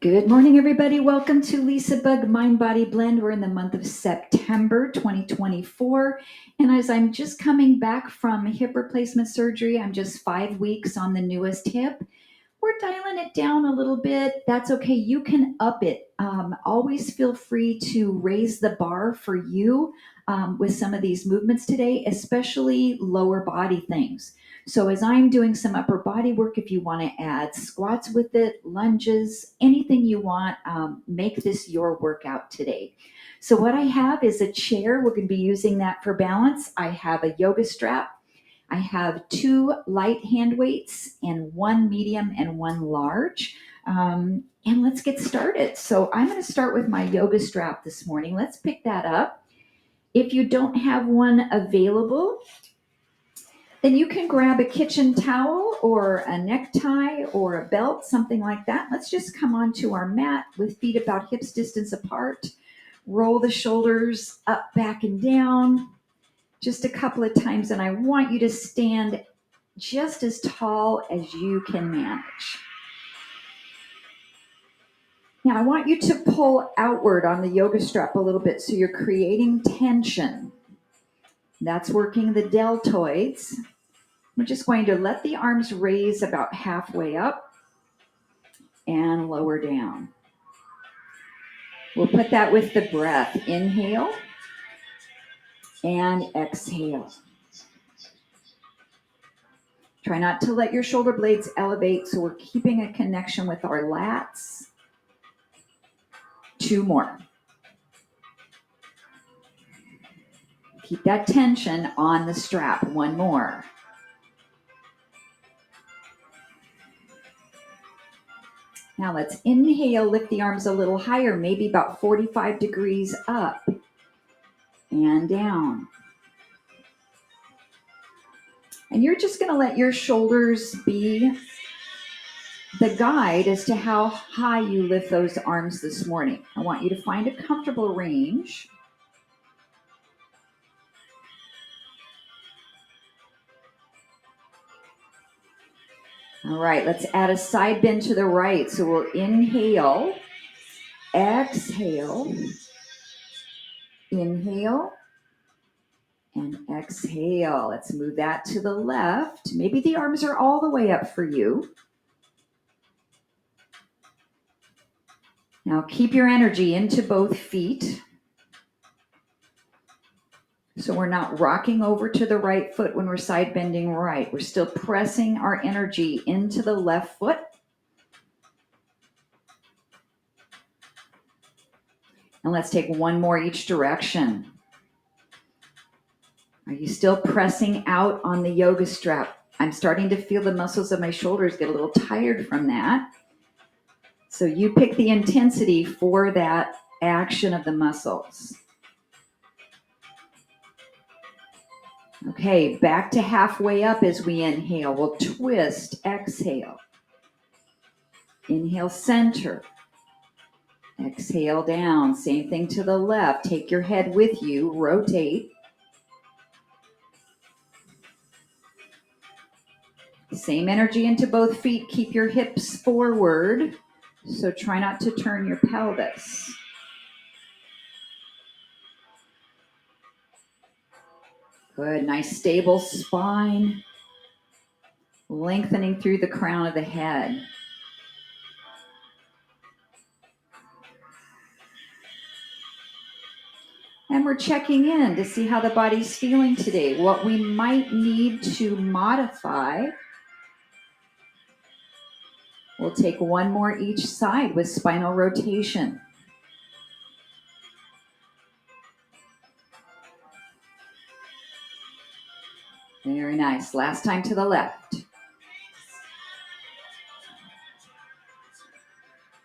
Good morning, everybody. Welcome to LisaBug Mind Body Blend. We're in the month of September 2024. And as I'm just coming back from hip replacement surgery, I'm just 5 weeks on the newest hip. We're dialing it down a little bit. That's okay. You can up it. Always feel free to raise the bar for you with some of these movements today, especially lower body things. So as I'm doing some upper body work, if you want to add squats with it, lunges, anything you want, make this your workout today. So what I have is a chair. We're going to be using that for balance. I have a yoga strap. I have 2 light hand weights and 1 medium and 1 large. And let's get started. So I'm going to start with my yoga strap this morning. Let's pick that up. If you don't have one available, then you can grab a kitchen towel or a necktie or a belt, something like that. Let's just come onto our mat with feet about hips distance apart. Roll the shoulders up, back, and down just a couple of times. And I want you to stand just as tall as you can manage. Now I want you to pull outward on the yoga strap a little bit so you're creating tension. That's working the deltoids. We're just going to let the arms raise about halfway up and lower down. We'll put that with the breath. Inhale and exhale. Try not to let your shoulder blades elevate, so we're keeping a connection with our lats. 2 more. Keep that tension on the strap. 1 more. Now let's inhale, lift the arms a little higher, maybe about 45 degrees up and down. And you're just going to let your shoulders be the guide as to how high you lift those arms this morning. I want you to find a comfortable range. All right, let's add a side bend to the right. So we'll inhale, exhale, inhale, and exhale. Let's move that to the left. Maybe the arms are all the way up for you. Now keep your energy into both feet. So we're not rocking over to the right foot when we're side bending right. We're still pressing our energy into the left foot. And let's take 1 more each direction. Are you still pressing out on the yoga strap? I'm starting to feel the muscles of my shoulders get a little tired from that. So you pick the intensity for that action of the muscles. Okay, back to halfway up as we inhale. We'll twist, exhale. Inhale, center. Exhale down. Same thing to the left. Take your head with you. Rotate. Same energy into both feet. Keep your hips forward. So try not to turn your pelvis. Good. Nice stable spine. Lengthening through the crown of the head. And we're checking in to see how the body's feeling today, what we might need to modify. We'll take 1 more each side with spinal rotation. Very nice. Last time to the left.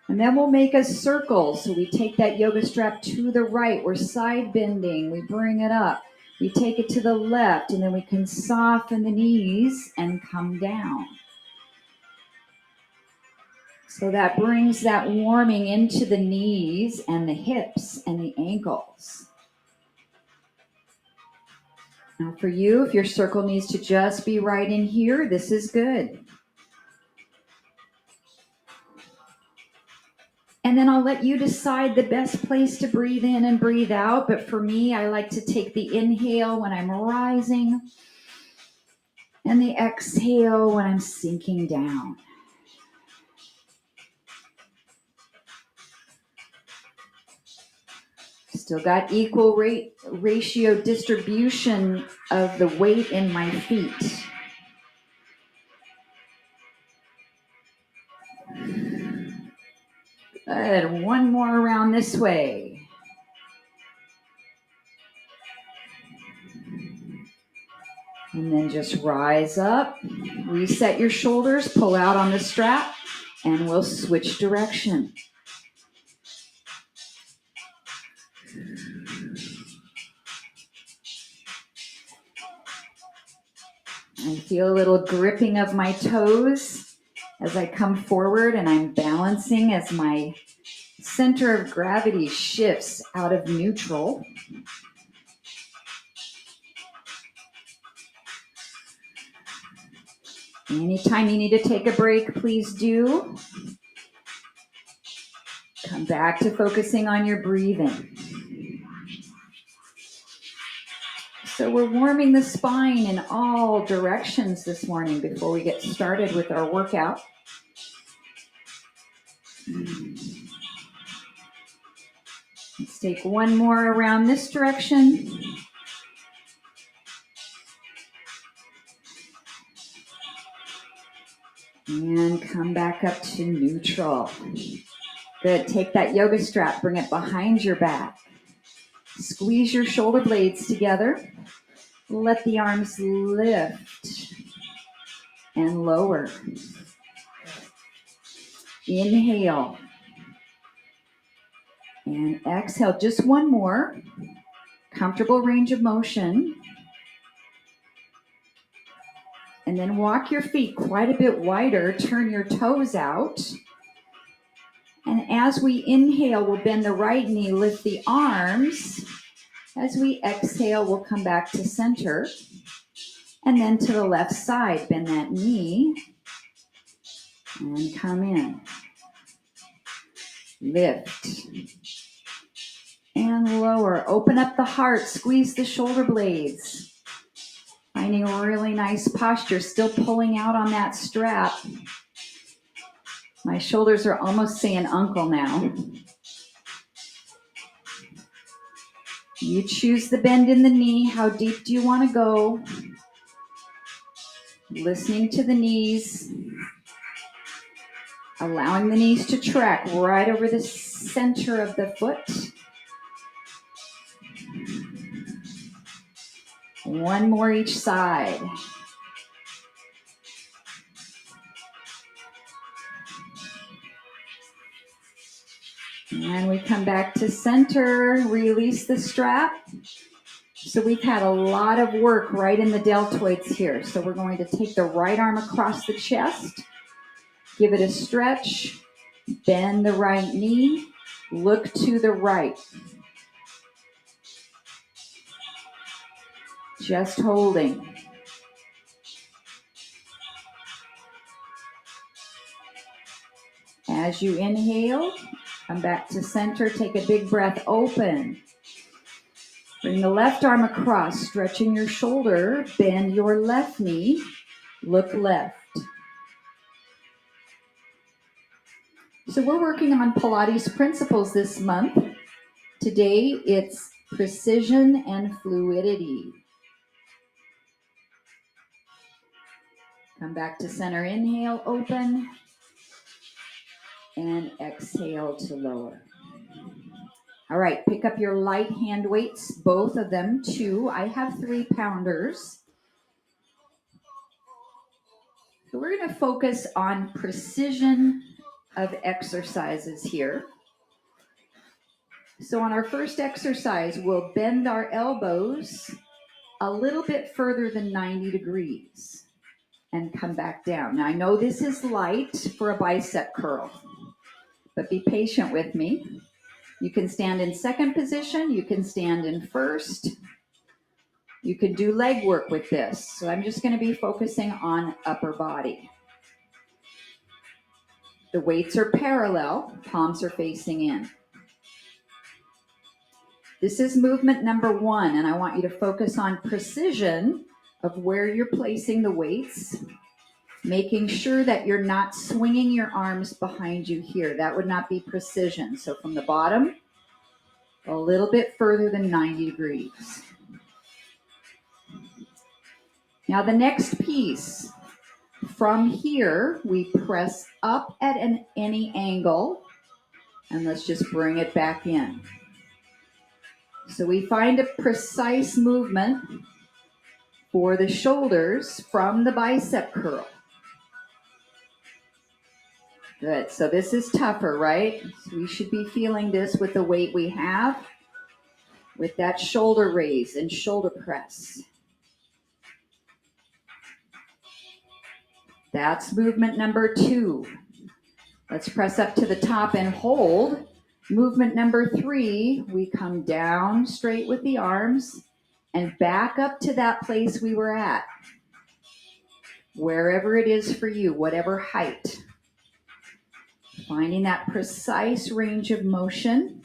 And then we'll make a circle. So we take that yoga strap to the right. We're side bending. We bring it up. We take it to the left, and then we can soften the knees and come down. So that brings that warming into the knees and the hips and the ankles. Now for you, if your circle needs to just be right in here, this is good. And then I'll let you decide the best place to breathe in and breathe out. But for me, I like to take the inhale when I'm rising and the exhale when I'm sinking down. Still got equal ratio distribution of the weight in my feet. Good. One more around this way. And then just rise up, reset your shoulders, pull out on the strap, and we'll switch direction. I feel a little gripping of my toes as I come forward, and I'm balancing as my center of gravity shifts out of neutral. Anytime you need to take a break, please do. Come back to focusing on your breathing. So we're warming the spine in all directions this morning before we get started with our workout. Let's take one more around this direction. And come back up to neutral. Good. Take that yoga strap, bring it behind your back. Squeeze your shoulder blades together. Let the arms lift and lower. Inhale. And exhale. Just one more. Comfortable range of motion. And then walk your feet quite a bit wider. Turn your toes out. And as we inhale, we'll bend the right knee, lift the arms. As we exhale, we'll come back to center. And then to the left side, bend that knee. And come in. Lift. And lower. Open up the heart. Squeeze the shoulder blades. Finding a really nice posture. Still pulling out on that strap. My shoulders are almost saying uncle now. You choose the bend in the knee. How deep do you want to go? Listening to the knees. Allowing the knees to track right over the center of the foot. One more each side. And we come back to center, release the strap. So we've had a lot of work right in the deltoids here. So we're going to take the right arm across the chest, give it a stretch, bend the right knee, look to the right. Just holding. As you inhale, come back to center, take a big breath, open. Bring the left arm across, stretching your shoulder, bend your left knee, look left. So we're working on Pilates principles this month. Today it's precision and fluidity. Come back to center, inhale, open, and exhale to lower. All right, pick up your light hand weights, both of them, 2. I have 3-pounders. So we're going to focus on precision of exercises here. So on our first exercise, we'll bend our elbows a little bit further than 90 degrees and come back down. Now I know this is light for a bicep curl, but be patient with me. You can stand in second position. You can stand in first. You could do leg work with this. So I'm just going to be focusing on upper body. The weights are parallel, palms are facing in. This is movement number 1, and I want you to focus on precision of where you're placing the weights, making sure that you're not swinging your arms behind you here. That would not be precision. So from the bottom, a little bit further than 90 degrees. Now the next piece, from here, we press up at any angle, and let's just bring it back in. So we find a precise movement for the shoulders from the bicep curl. Good, so this is tougher, right? So we should be feeling this with the weight we have, with that shoulder raise and shoulder press. That's movement number 2. Let's press up to the top and hold. Movement number 3, we come down straight with the arms and back up to that place we were at. Wherever it is for you, whatever height. Finding that precise range of motion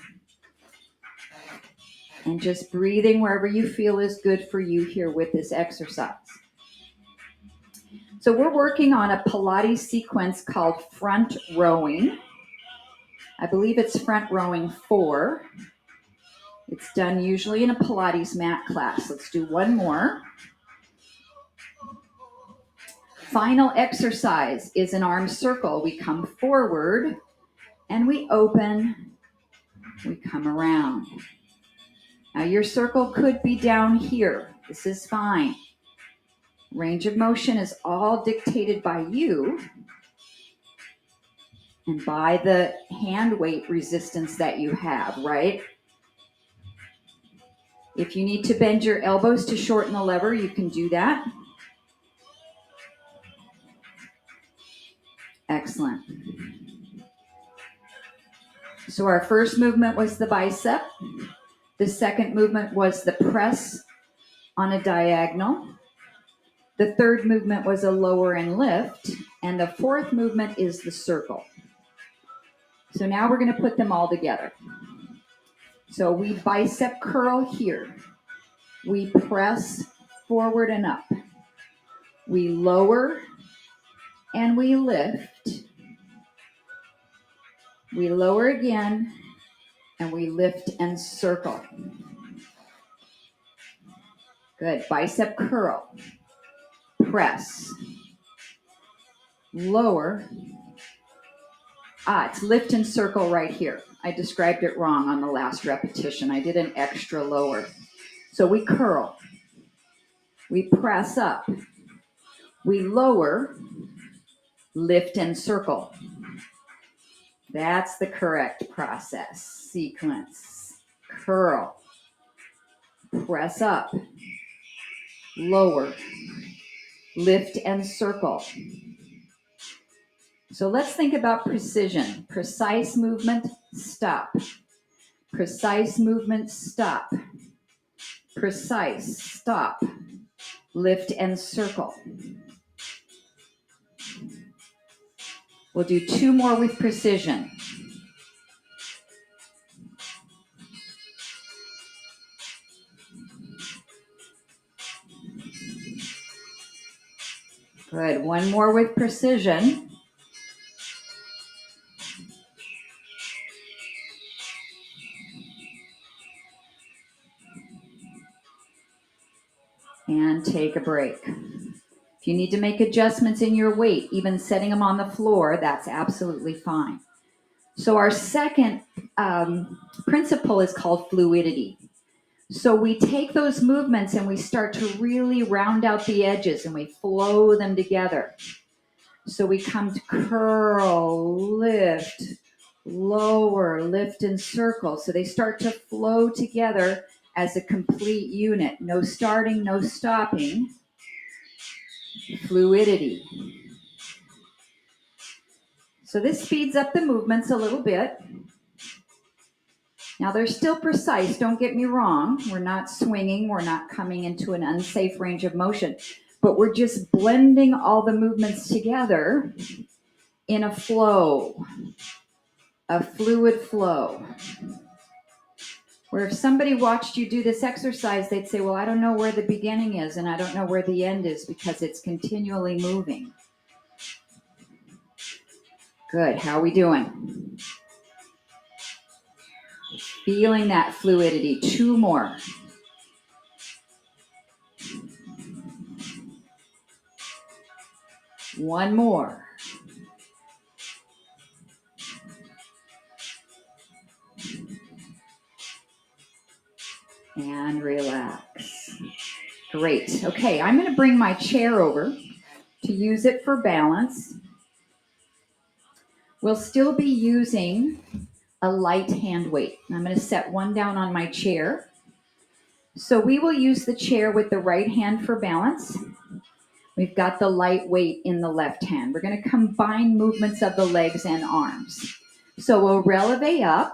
and just breathing wherever you feel is good for you here with this exercise. So we're working on a Pilates sequence called front rowing. I believe it's front rowing 4. It's done usually in a Pilates mat class. Let's do one more. Final exercise is an arm circle. We come forward and we open, we come around. Now your circle could be down here. This is fine. Range of motion is all dictated by you and by the hand weight resistance that you have, right? If you need to bend your elbows to shorten the lever, you can do that. Excellent. So our first movement was the bicep. The second movement was the press on a diagonal. The third movement was a lower and lift. And the fourth movement is the circle. So now we're going to put them all together. So we bicep curl here. We press forward and up. We lower and we lift. We lower again and we lift and circle. Good. Bicep curl. Press. Lower. It's lift and circle right here. I described it wrong on the last repetition. I did an extra lower. So we curl. We press up. We lower. Lift and circle. That's the correct process. Sequence. Curl. Press up. Lower. Lift and circle. So let's think about precision. Precise movement, stop. Precise movement, stop. Precise, stop. Lift and circle. We'll do 2 more with precision. Good. 1 more with precision. And take a break. If you need to make adjustments in your weight, even setting them on the floor, that's absolutely fine. So our second principle is called fluidity. So we take those movements and we start to really round out the edges and we flow them together. So we come to curl, lift, lower, lift and circle. So they start to flow together as a complete unit. No starting, no stopping. Fluidity. So this speeds up the movements a little bit. Now they're still precise, don't get me wrong. We're not swinging, we're not coming into an unsafe range of motion, but we're just blending all the movements together in a flow, a fluid flow. Where if somebody watched you do this exercise, they'd say, well, I don't know where the beginning is and I don't know where the end is because it's continually moving. Good. How are we doing? Feeling that fluidity. 2 more. One more. And relax. Great. Okay, I'm going to bring my chair over to use it for balance. We'll still be using a light hand weight. I'm going to set one down on my chair. So we will use the chair with the right hand for balance. We've got the light weight in the left hand. We're going to combine movements of the legs and arms. So we'll releve up,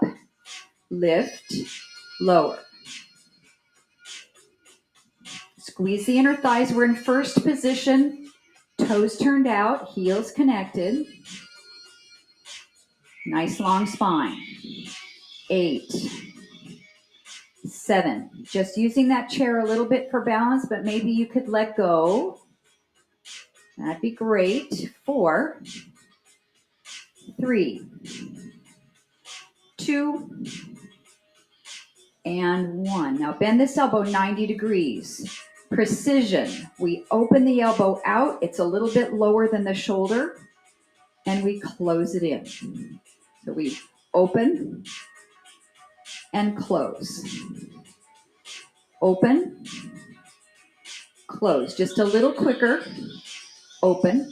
lift, lower. Squeeze the inner thighs. We're in first position. Toes turned out, heels connected. Nice long spine. 8, 7. Just using that chair a little bit for balance, but maybe you could let go. That'd be great. 4, 3, 2, and 1. Now bend this elbow 90 degrees. Precision. We open the elbow out. It's a little bit lower than the shoulder. And we close it in. So we open and close. Open, close. Just a little quicker. Open,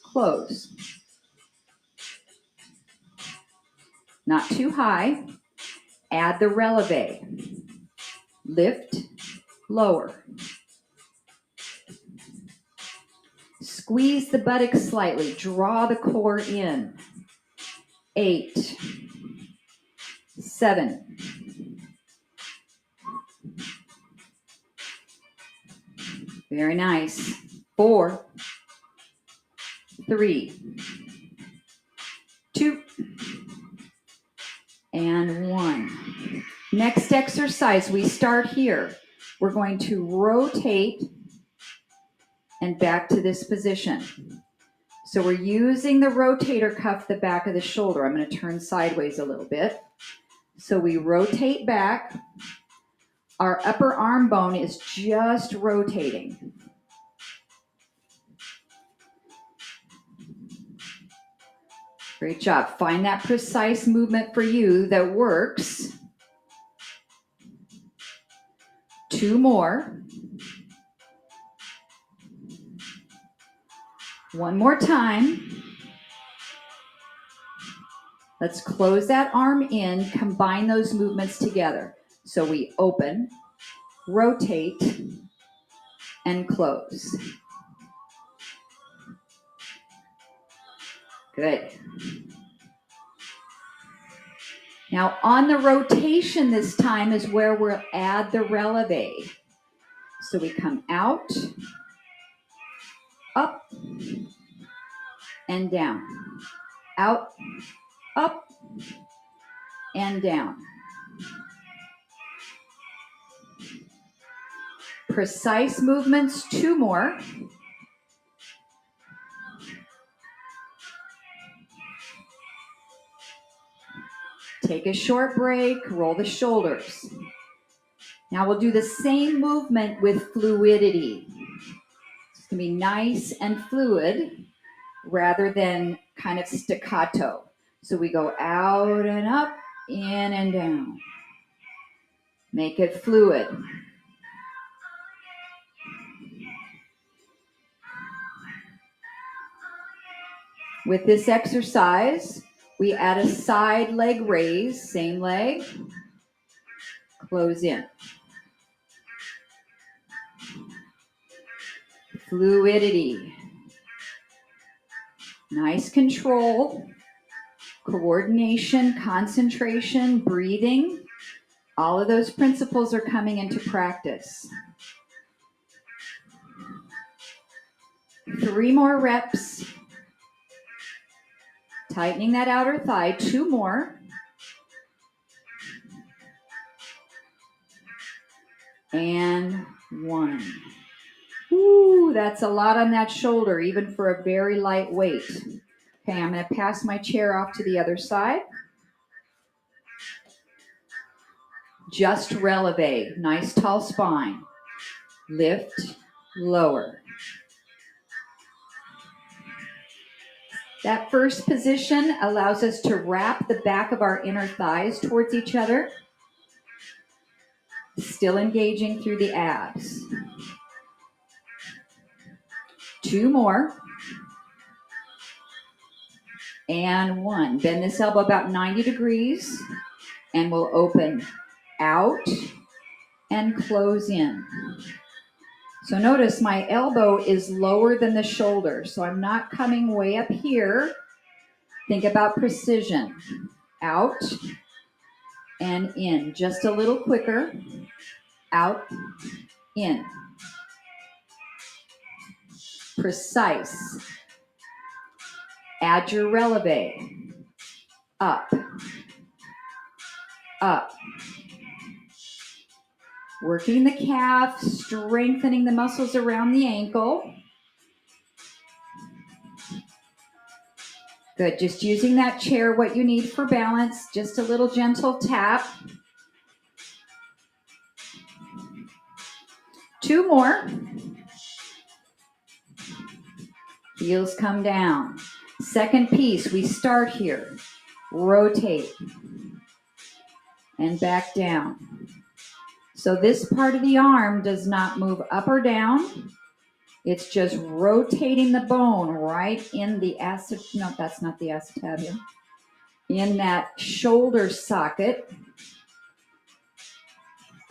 close. Not too high. Add the releve. Lift, lower. Squeeze the buttocks slightly. Draw the core in. 8, 7, very nice. 4, 3, 2, and 1. Next exercise, we start here. We're going to rotate and back to this position. So we're using the rotator cuff, the back of the shoulder. I'm going to turn sideways a little bit. So we rotate back. Our upper arm bone is just rotating. Great job. Find that precise movement for you that works. 2 more. 1 more time. Let's close that arm in, combine those movements together. So we open, rotate, and close. Good. Now on the rotation this time is where we'll add the releve. So we come out, up, and down. Out, up, and down. Precise movements, 2 more. Take a short break, roll the shoulders. Now we'll do the same movement with fluidity. It's going to be nice and fluid rather than kind of staccato. So we go out and up, in and down. Make it fluid. With this exercise, we add a side leg raise, same leg, close in. Fluidity. Nice control, coordination, concentration, breathing. All of those principles are coming into practice. 3 more reps. Tightening that outer thigh. 2 more. And 1. Ooh, that's a lot on that shoulder, even for a very light weight. Okay, I'm going to pass my chair off to the other side. Just releve. Nice tall spine. Lift, lower. That first position allows us to wrap the back of our inner thighs towards each other. Still engaging through the abs. 2 more. And 1. Bend this elbow about 90 degrees. And we'll open out and close in. So notice my elbow is lower than the shoulder. So I'm not coming way up here. Think about precision. Out and in. Just a little quicker. Out, in. Precise. Add your releve. Up. Up. Working the calf, strengthening the muscles around the ankle. Good, just using that chair, what you need for balance, just a little gentle tap. 2 more. Heels come down. Second piece, we start here. Rotate. And back down. So this part of the arm does not move up or down. It's just rotating the bone right in the no, that's not the acetabulum. In that shoulder socket.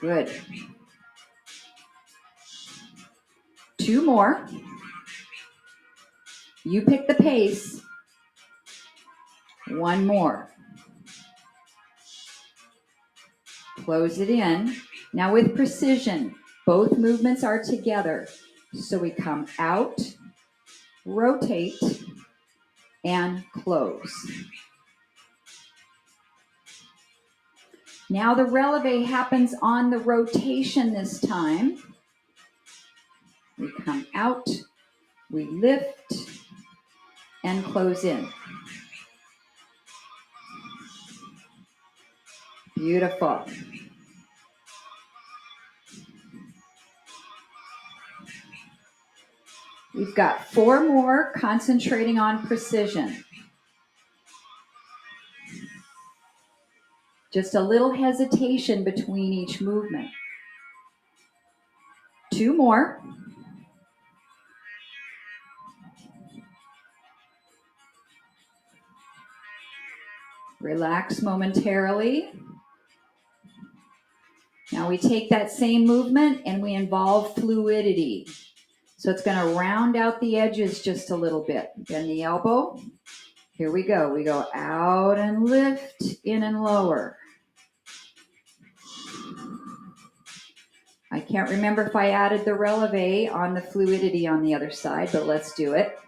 Good. 2 more. You pick the pace. 1 more. Close it in. Now with precision, both movements are together. So we come out, rotate, and close. Now the releve happens on the rotation this time. We come out, we lift, and close in. Beautiful. We've got 4 more, concentrating on precision. Just a little hesitation between each movement. 2 more. Relax momentarily. Now we take that same movement and we involve fluidity. So it's going to round out the edges just a little bit. Bend the elbow. Here we go. We go out and lift, in and lower. I can't remember if I added the releve on the fluidity on the other side, but let's do it.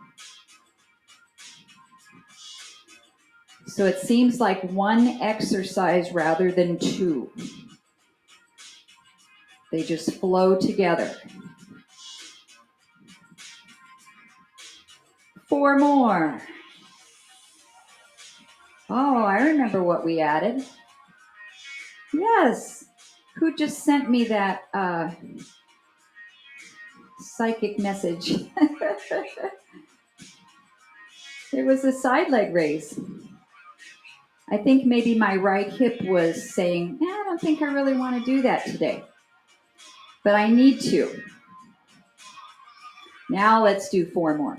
So it seems like 1 exercise rather than 2. They just flow together. 4 more. Oh, I remember what we added. Yes. Who just sent me that psychic message? It was a side leg raise. I think maybe my right hip was saying, I don't think I really want to do that today. But I need to. Now let's do 4 more.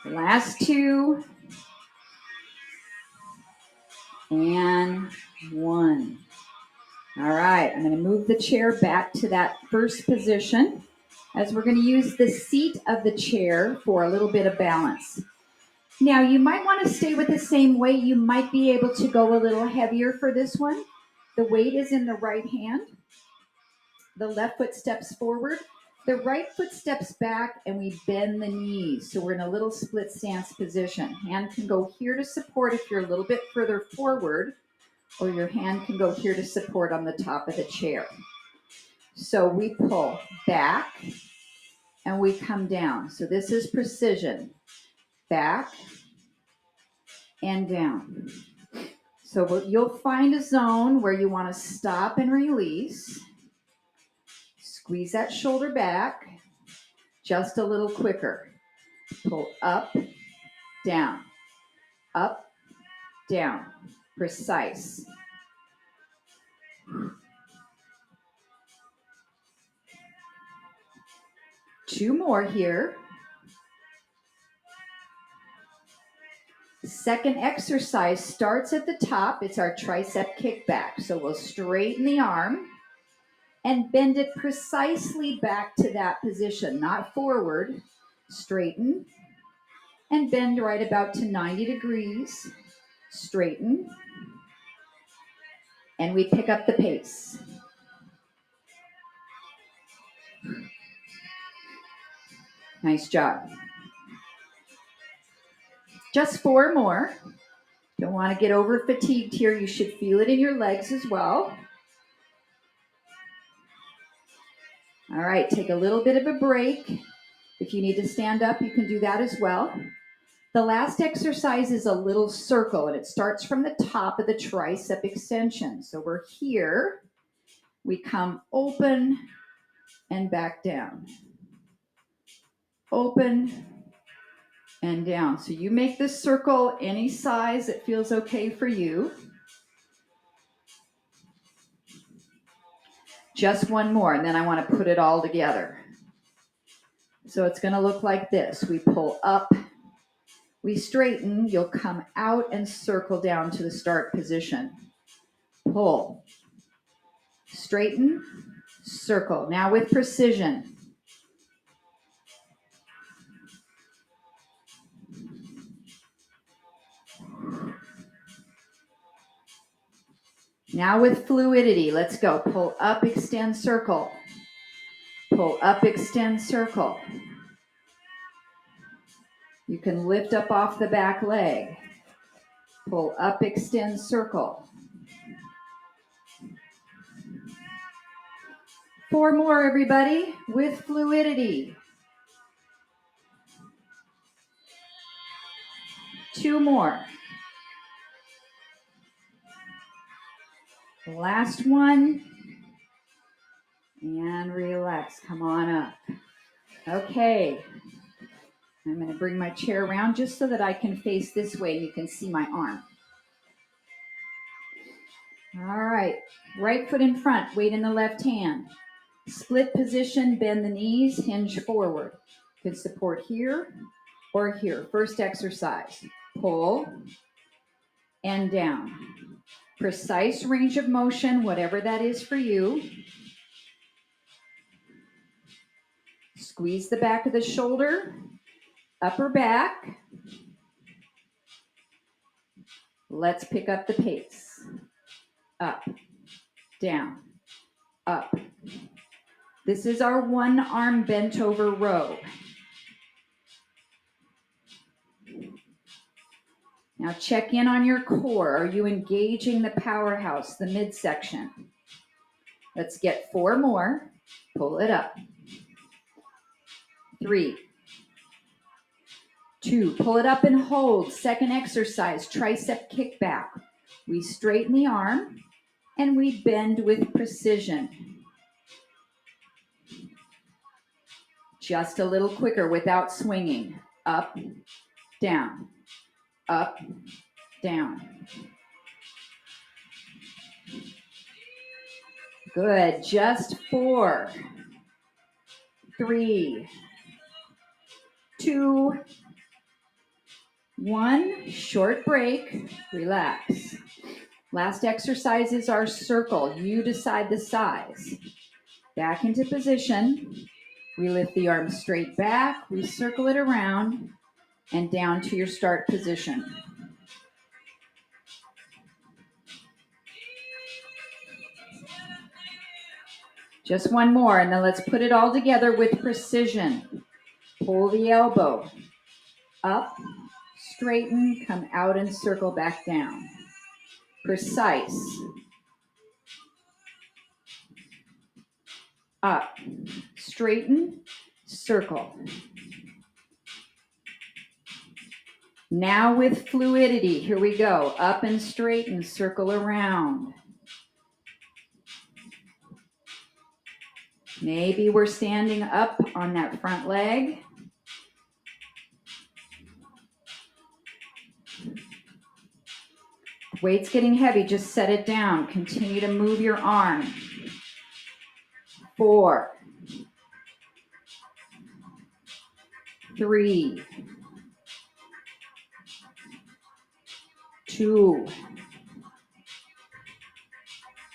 Last 2. And 1. All right, I'm going to move the chair back to that first position as we're going to use the seat of the chair for a little bit of balance. Now, you might want to stay with the same weight. You might be able to go a little heavier for this one. The weight is in the right hand. The left foot steps forward. The right foot steps back and we bend the knees. So we're in a little split stance position. Hand can go here to support if you're a little bit further forward, or your hand can go here to support on the top of the chair. So we pull back and we come down. So this is precision. Back and down. So you'll find a zone where you want to stop and release. Squeeze that shoulder back just a little quicker. Pull up, down, up, down. Precise. Two more here. Second exercise starts at the top. It's our tricep kickback. So we'll straighten the arm and bend it precisely back to that position, not forward. Straighten and bend right about to 90 degrees. Straighten. And we pick up the pace. Nice job. Just 4 more. Don't want to get over fatigued here. You should feel it in your legs as well. All right, take a little bit of a break. If you need to stand up, you can do that as well. The last exercise is a little circle, and it starts from the top of the tricep extension. So we're here. We come open and back down. Open and down. So you make this circle any size that feels okay for you. Just one more, and then I want to put it all together. So it's going to look like this. We pull up, we straighten, you'll come out and circle down to the start position. Pull, straighten, circle. Now with precision. Now with fluidity, let's go. Pull up, extend, circle. Pull up, extend, circle. You can lift up off the back leg. Pull up, extend, circle. 4 more, everybody, with fluidity. 2 more. Last one. And relax. Come on up. Okay. I'm going to bring my chair around just so that I can face this way and you can see my arm. All right. Right foot in front, weight in the left hand. Split position, bend the knees, hinge forward. You can support here or here. First exercise. Pull and down. Precise range of motion, whatever that is for you. Squeeze the back of the shoulder, upper back. Let's pick up the pace. Up, down, up. This is our one arm bent over row. Now check in on your core. Are you engaging the powerhouse, the midsection? Let's get 4 more. Pull it up. 3, 2, pull it up and hold. Second exercise, tricep kickback. We straighten the arm and we bend with precision. Just a little quicker without swinging. Up, down, up, down. Good. Just 4, 3, 2, 1. Short break. Relax. Last exercise is our circle. You decide the size. Back into position. We lift the arm straight back. We circle it around and down to your start position. Just one more, and then let's put it all together with precision. Pull the elbow up, straighten, come out and circle back down. Precise. Up, straighten, circle. Now with fluidity, here we go. Up and straighten, circle around. Maybe we're standing up on that front leg. Weight's getting heavy, just set it down. Continue to move your arm. 4, 3, 2,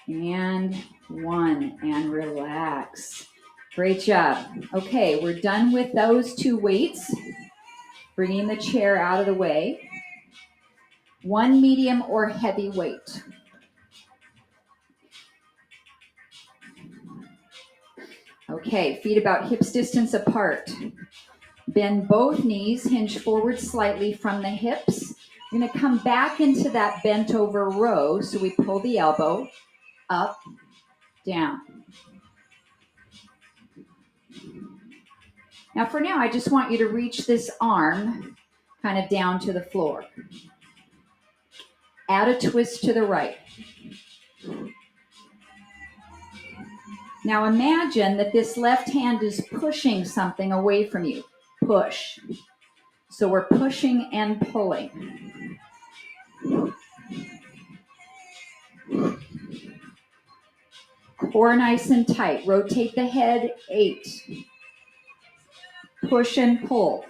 and 1, and relax. Great job. Okay, we're done with those 2 weights. Bringing the chair out of the way. 1 medium or heavy weight. Okay, feet about hips distance apart. Bend both knees, hinge forward slightly from the hips. We're going to come back into that bent over row. So we pull the elbow up, down. Now for now, I just want you to reach this arm kind of down to the floor. Add a twist to the right. Now imagine that this left hand is pushing something away from you. Push. So we're pushing and pulling. Core nice and tight. Rotate the head, 8. Push and pull.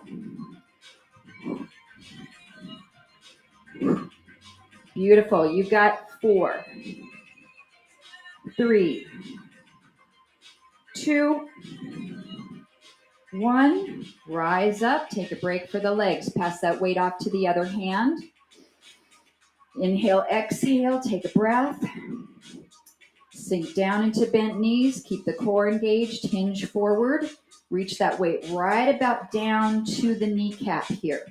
Beautiful. You've got 4, 3, 2, 1. Rise up. Take a break for the legs. Pass that weight off to the other hand. Inhale, exhale. Take a breath. Sink down into bent knees. Keep the core engaged. Hinge forward. Reach that weight right about down to the kneecap here.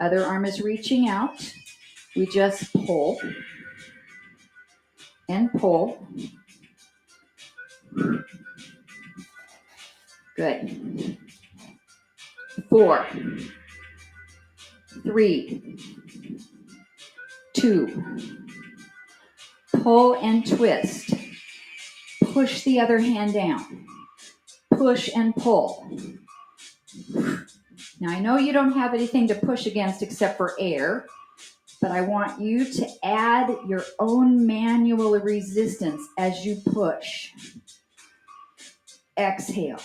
Other arm is reaching out. We just pull and pull. Good. 4, 3, 2. Pull and twist. Push the other hand down. Push and pull. Now I know you don't have anything to push against except for air, but I want you to add your own manual resistance as you push. Exhale.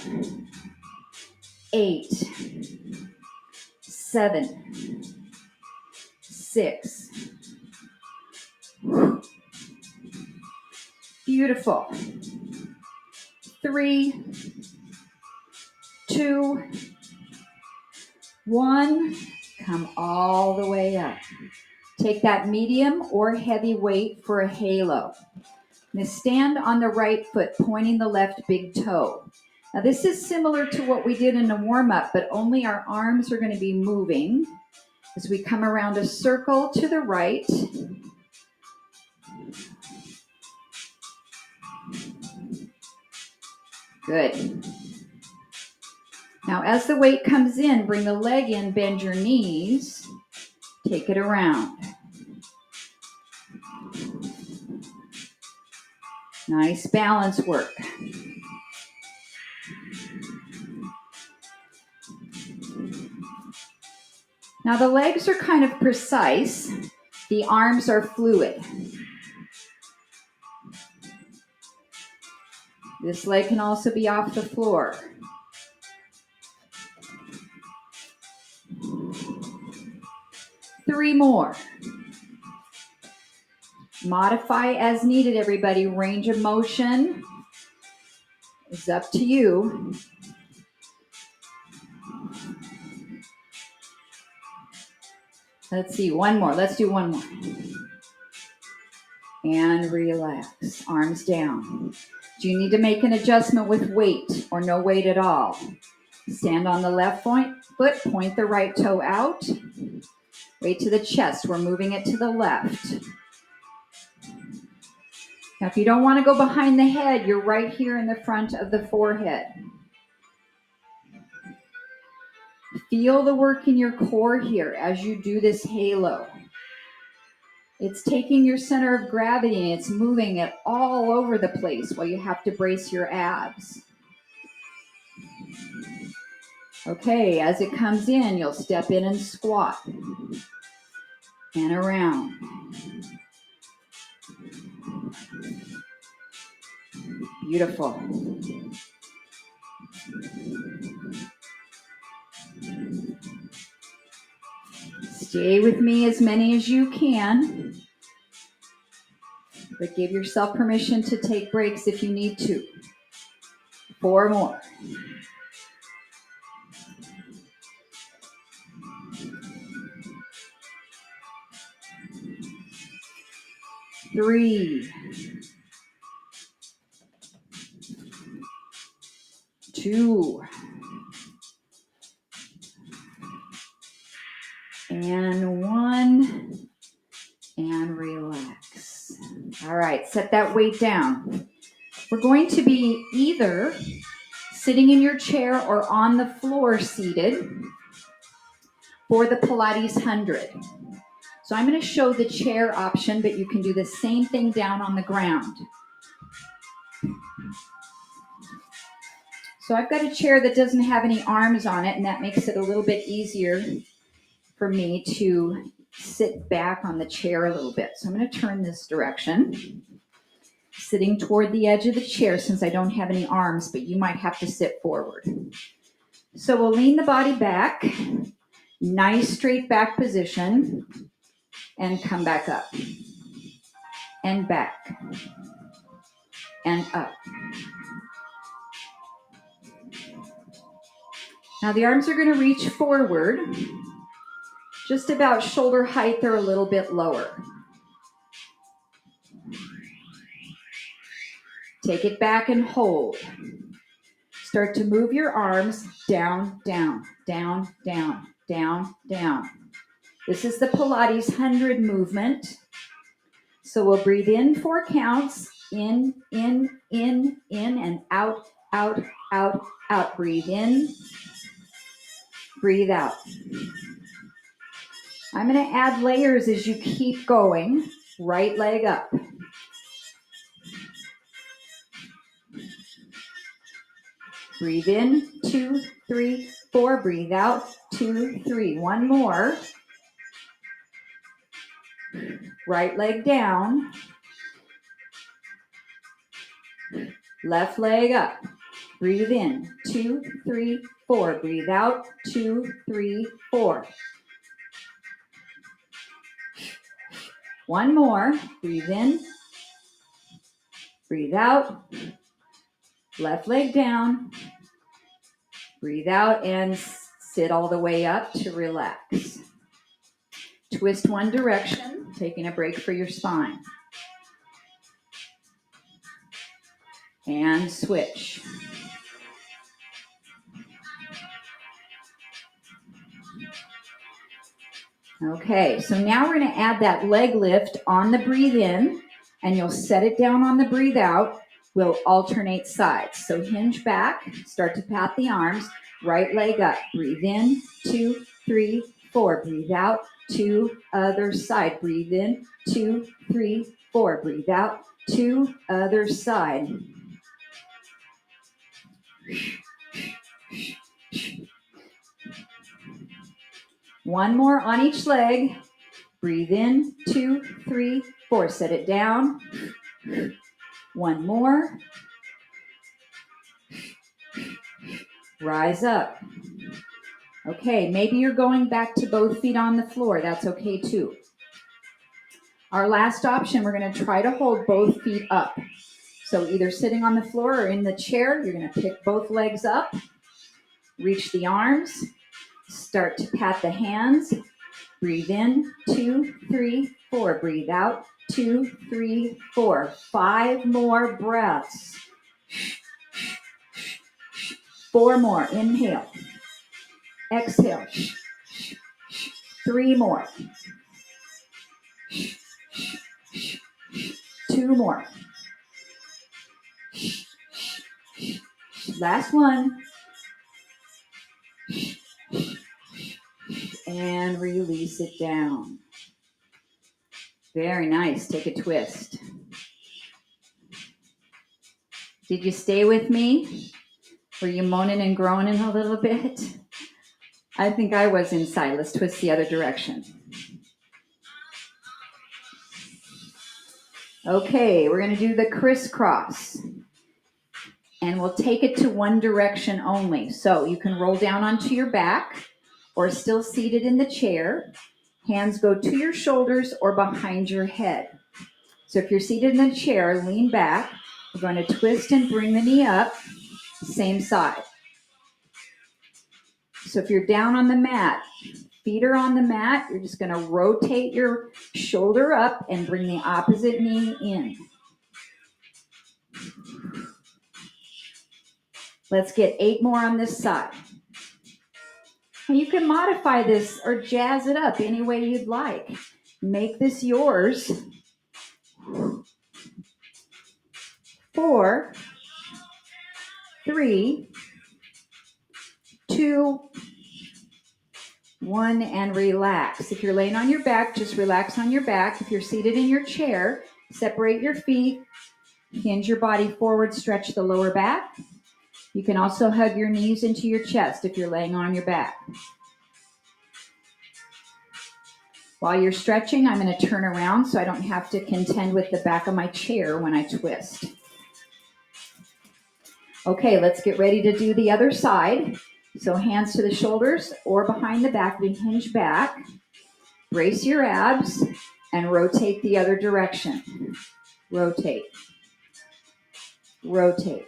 8, 7, 6. Beautiful. 3, 2, 1. Come all the way up. Take that medium or heavy weight for a halo. Now stand on the right foot, pointing the left big toe. Now this is similar to what we did in the warm-up, but only our arms are going to be moving as we come around a circle to the right. Good. Now as the weight comes in, bring the leg in, bend your knees, take it around. Nice balance work. Now the legs are kind of precise. The arms are fluid. This leg can also be off the floor. Three more. Modify as needed, everybody. Range of motion is up to you. Let's see, one more. Let's do one more. And relax. Arms down. Do you need to make an adjustment with weight or no weight at all? Stand on the left foot, point the right toe out. Weight to the chest. We're moving it to the left. Now, if you don't want to go behind the head, you're right here in the front of the forehead. Feel the work in your core here as you do this halo. It's taking your center of gravity and it's moving it all over the place while you have to brace your abs. Okay, as it comes in, you'll step in and squat. And around. Beautiful. Stay with me as many as you can, but give yourself permission to take breaks if you need to. 4 more. 3, 2, and 1, and relax. All right, set that weight down. We're going to be either sitting in your chair or on the floor seated for the Pilates 100. So I'm going to show the chair option, but you can do the same thing down on the ground. So I've got a chair that doesn't have any arms on it, and that makes it a little bit easier for me to sit back on the chair a little bit. So I'm going to turn this direction, sitting toward the edge of the chair since I don't have any arms, but you might have to sit forward. So we'll lean the body back, nice straight back position, and come back up, and back, and up. Now the arms are going to reach forward, just about shoulder height or a little bit lower. Take it back and hold. Start to move your arms down, down, down, down, down, down. This is the Pilates 100 movement. So we'll breathe in 4 counts, in, and out, out, out, out. Breathe in, breathe out. I'm going to add layers as you keep going. Right leg up. Breathe in, 2, 3, 4. Breathe out, 2, 3. 1 more. Right leg down. Left leg up. Breathe in, 2, 3, 4. Breathe out, 2, 3, 4. 1 more. Breathe in. Breathe out. Left leg down. Breathe out and sit all the way up to relax. Twist one direction, taking a break for your spine. And switch. Okay, so now we're going to add that leg lift on the breathe in, and you'll set it down on the breathe out. We'll alternate sides. So hinge back, start to pat the arms, right leg up. Breathe in, 2, 3, 4. Breathe out, 2, other side. Breathe in, 2, 3, 4. Breathe out, 2, other side. One more on each leg. Breathe in, 2, 3, 4. Set it down. 1 more. Rise up. Okay, maybe you're going back to both feet on the floor. That's okay too. Our last option, we're going to try to hold both feet up. So either sitting on the floor or in the chair, you're going to pick both legs up, reach the arms, start to pat the hands. Breathe in, 2, 3, 4. Breathe out, 2, 3, 4. 5 more breaths. 4 more. Inhale. Exhale. 3 more. 2 more. Last one. And release it down. Very nice. Take a twist. Did you stay with me? Were you moaning and groaning a little bit? I think I was inside. Let's twist the other direction. Okay, we're going to do the crisscross. And we'll take it to one direction only. So you can roll down onto your back or still seated in the chair. Hands go to your shoulders or behind your head. So if you're seated in the chair, lean back. We're going to twist and bring the knee up, same side. So if you're down on the mat, feet are on the mat, you're just going to rotate your shoulder up and bring the opposite knee in. Let's get 8 more on this side. And you can modify this or jazz it up any way you'd like. Make this yours. 4, 3, 2, 1, and relax. If you're laying on your back, just relax on your back. If you're seated in your chair, separate your feet, hinge your body forward, stretch the lower back. You can also hug your knees into your chest if you're laying on your back. While you're stretching, I'm going to turn around so I don't have to contend with the back of my chair when I twist. Okay, let's get ready to do the other side. So hands to the shoulders or behind the back, we hinge back. Brace your abs and rotate the other direction. Rotate. Rotate.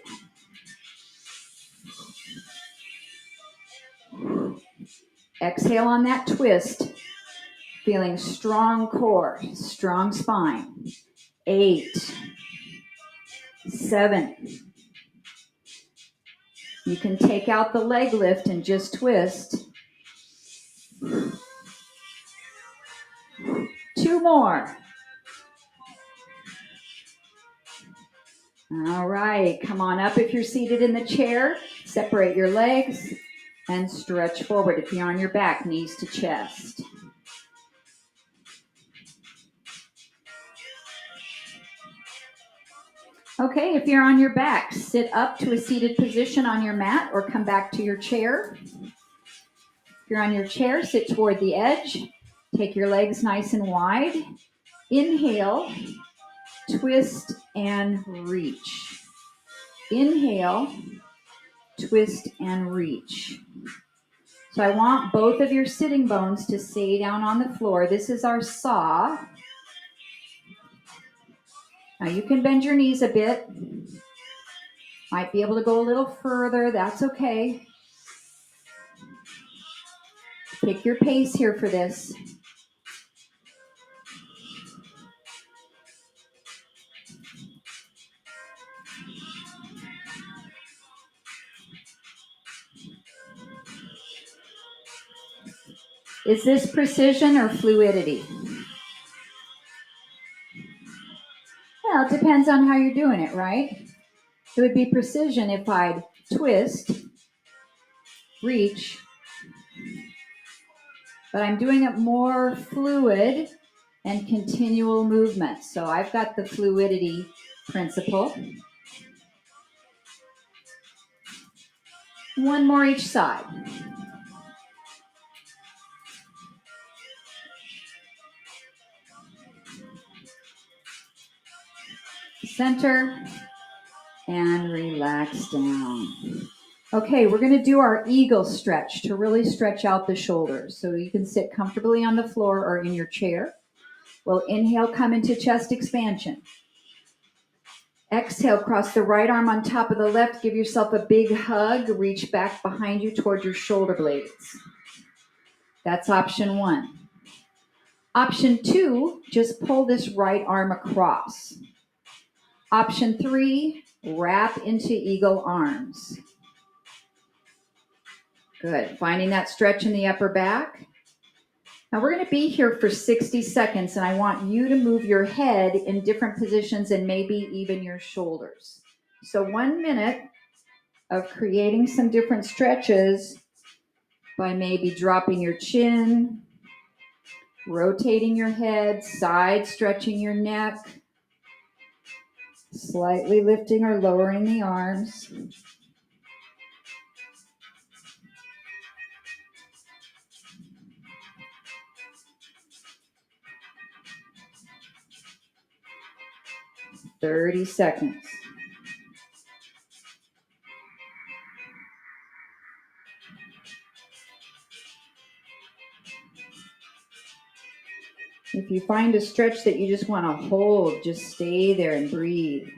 Exhale on that twist. Feeling strong core, strong spine. 8, 7. You can take out the leg lift and just twist. 2 more. All right, come on up if you're seated in the chair. Separate your legs and stretch forward. If you're on your back, knees to chest. Okay, if you're on your back, sit up to a seated position on your mat or come back to your chair. If you're on your chair, sit toward the edge. Take your legs nice and wide. Inhale, twist and reach. Inhale, twist and reach. So I want both of your sitting bones to stay down on the floor. This is our saw. Now you can bend your knees a bit. Might be able to go a little further. That's okay. Pick your pace here for this. Is this precision or fluidity? Well, it depends on how you're doing it, right? It would be precision if I'd twist, reach, but I'm doing it more fluid and continual movement. So I've got the fluidity principle. 1 more each side. Center and relax down. Okay, we're going to do our eagle stretch to really stretch out the shoulders. So you can sit comfortably on the floor or in your chair. We'll inhale, come into chest expansion. Exhale, cross the right arm on top of the left. Give yourself a big hug. Reach back behind you toward your shoulder blades. That's option 1. Option 2, just pull this right arm across. Option 3, Wrap into eagle arms. Good. Finding that stretch in the upper back. Now we're going to be here for 60 seconds, and I want you to move your head in different positions and maybe even your shoulders. So 1 minute of creating some different stretches by maybe dropping your chin, rotating your head, side stretching your neck, slightly lifting or lowering the arms. "30 seconds. If you find a stretch that you just want to hold, just stay there and breathe.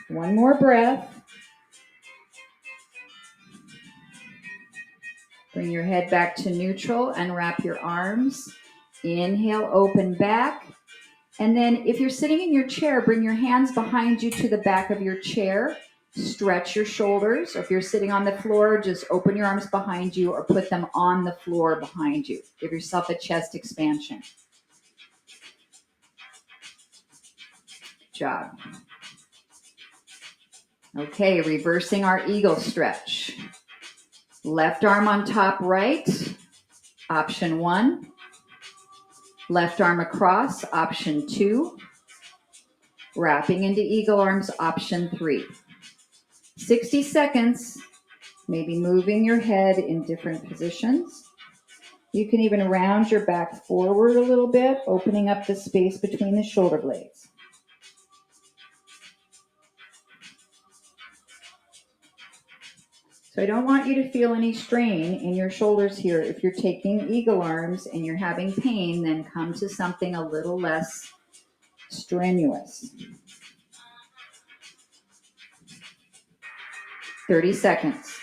One more breath. Bring your head back to neutral and wrap your arms. Inhale, open back. And then if you're sitting in your chair, bring your hands behind you to the back of your chair. Stretch your shoulders. Or if you're sitting on the floor, just open your arms behind you or put them on the floor behind you. Give yourself a chest expansion. Good job. Okay, reversing our eagle stretch. Left arm on top right, option 1. Left arm across, option 2. Wrapping into eagle arms, option 3. 60 seconds, maybe moving your head in different positions. You can even round your back forward a little bit, opening up the space between the shoulder blades. So I don't want you to feel any strain in your shoulders here. If you're taking eagle arms and you're having pain, then come to something a little less strenuous. 30 seconds.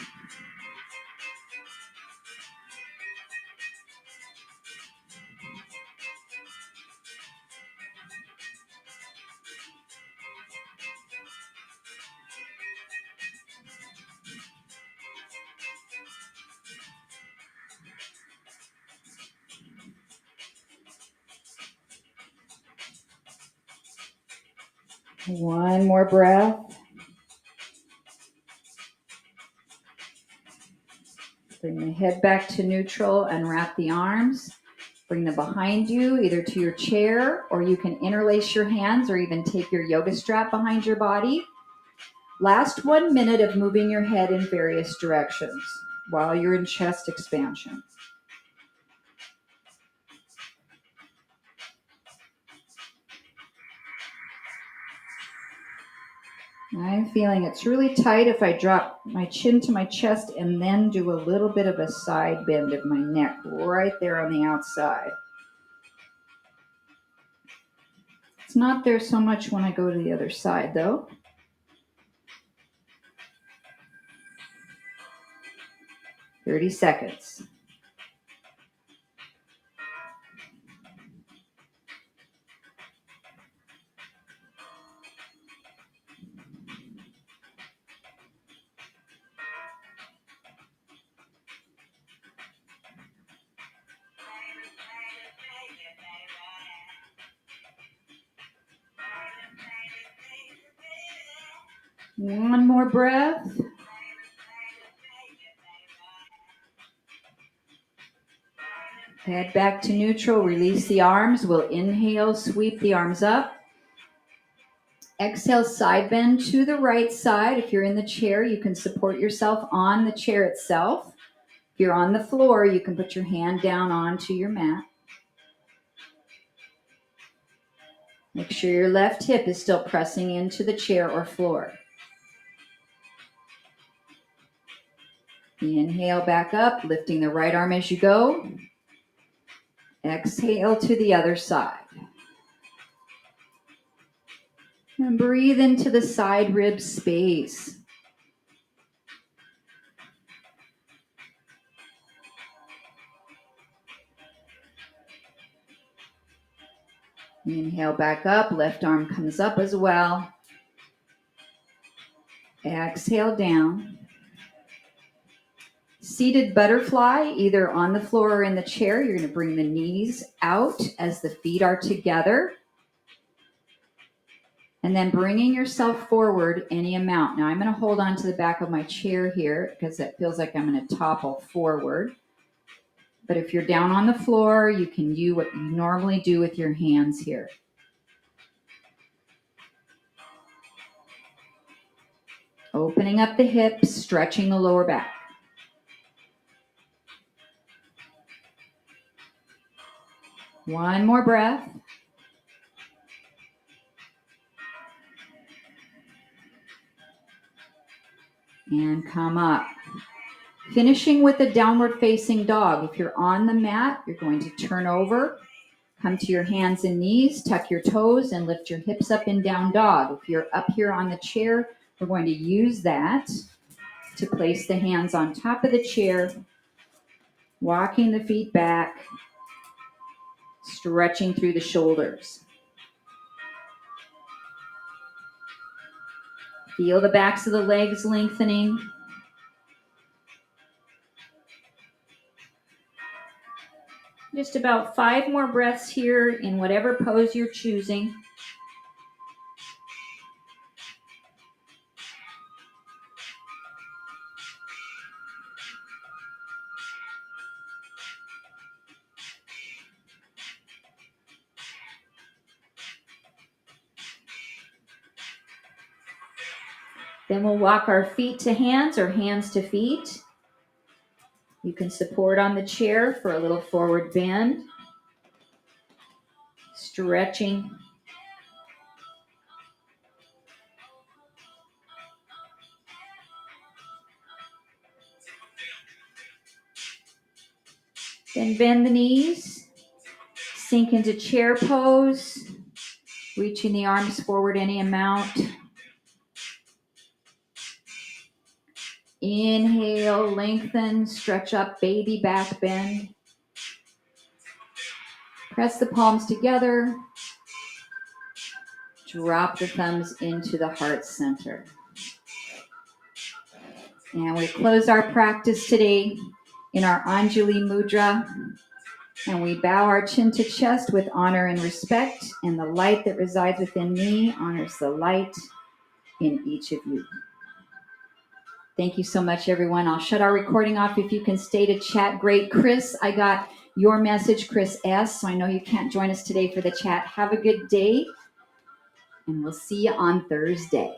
One more breath. Bring the head back to neutral and wrap the arms. Bring them behind you, either to your chair, or you can interlace your hands or even take your yoga strap behind your body. Last 1 minute of moving your head in various directions while you're in chest expansion. I'm feeling it's really tight if I drop my chin to my chest and then do a little bit of a side bend of my neck right there on the outside. It's not there so much when I go to the other side though. "30 seconds. One more breath. Head back to neutral. Release the arms. We'll inhale, sweep the arms up. Exhale, side bend to the right side. If you're in the chair, you can support yourself on the chair itself. If you're on the floor, you can put your hand down onto your mat. Make sure your left hip is still pressing into the chair or floor. Inhale back up, lifting the right arm as you go. Exhale to the other side. And breathe into the side rib space. Inhale back up, left arm comes up as well. Exhale down. Seated butterfly, either on the floor or in the chair. You're going to bring the knees out as the feet are together. And then bringing yourself forward any amount. Now I'm going to hold on to the back of my chair here because it feels like I'm going to topple forward. But if you're down on the floor, you can do what you normally do with your hands here. Opening up the hips, stretching the lower back. One more breath. And come up. Finishing with a downward facing dog. If you're on the mat, you're going to turn over, come to your hands and knees, tuck your toes, and lift your hips up in down dog. If you're up here on the chair, we're going to use that to place the hands on top of the chair, walking the feet back, stretching through the shoulders. Feel the backs of the legs lengthening. Just about 5 more breaths here in whatever pose you're choosing. Then we'll walk our feet to hands or hands to feet. You can support on the chair for a little forward bend. Stretching. Then bend the knees. Sink into chair pose. Reaching the arms forward any amount. Inhale, lengthen, stretch up, baby back bend. Press the palms together. Drop the thumbs into the heart center. And we close our practice today in our Anjali Mudra. And we bow our chin to chest with honor and respect. And the light that resides within me honors the light in each of you. Thank you so much, everyone. I'll shut our recording off if you can stay to chat. Great. Chris, I got your message, Chris S. So I know you can't join us today for the chat. Have a good day. And we'll see you on Thursday.